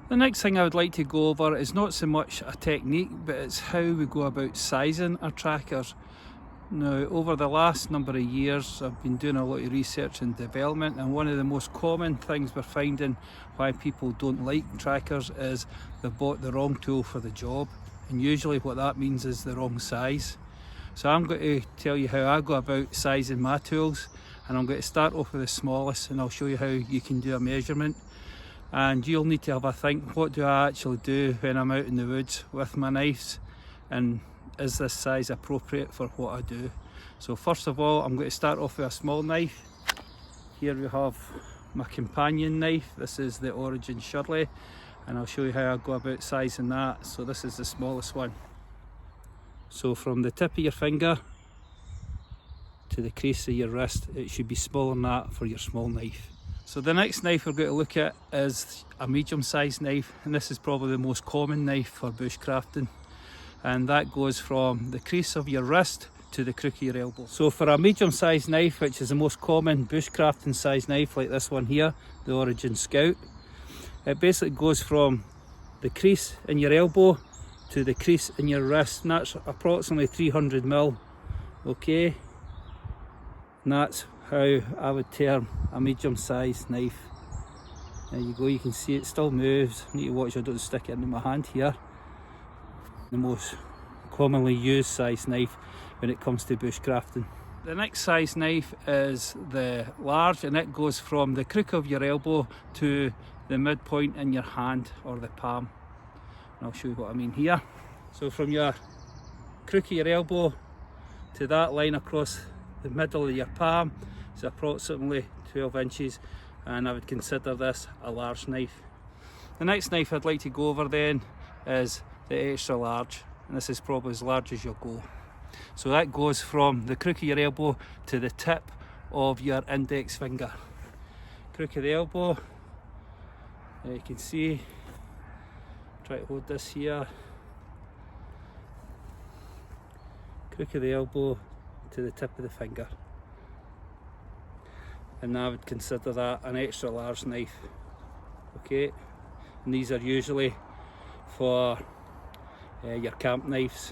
The next thing I would like to go over is not so much a technique, but it's how we go about sizing our trackers. Now, over the last number of years, I've been doing a lot of research and development, and one of the most common things we're finding why people don't like trackers is they've bought the wrong tool for the job, and usually what that means is the wrong size. So I'm going to tell you how I go about sizing my tools, and I'm going to start off with the smallest, and I'll show you how you can do a measurement. And you'll need to have a think, what do I actually do when I'm out in the woods with my knives, and is this size appropriate for what I do? So first of all, I'm going to start off with a small knife. Here we have my companion knife. This is the Origin Shirley, and I'll show you how I go about sizing that. So this is the smallest one. So from the tip of your finger to the crease of your wrist, it should be smaller than that for your small knife. So the next knife we're going to look at is a medium sized knife, and this is probably the most common knife for bushcrafting, and that goes from the crease of your wrist to the crook of your elbow. So for a medium sized knife, which is the most common bushcrafting size knife like this one here, the Origin Scout, it basically goes from the crease in your elbow to the crease in your wrist, and that's approximately 300mm, okay? And that's how I would term a medium sized knife. There you go, you can see it still moves. I need to watch I don't stick it into my hand here. The most commonly used size knife when it comes to bushcrafting. The next size knife is the large, and it goes from the crook of your elbow to the midpoint in your hand or the palm. And I'll show you what I mean here. So from your crook of your elbow to that line across the middle of your palm is approximately 12 inches, and I would consider this a large knife. The next knife I'd like to go over then is the extra large, and this is probably as large as you'll go. So that goes from the crook of your elbow to the tip of your index finger. Crook of the elbow, there you can see, try to hold this here, crook of the elbow to the tip of the finger, and I would consider that an extra large knife. Okay, and these are usually for your camp knives.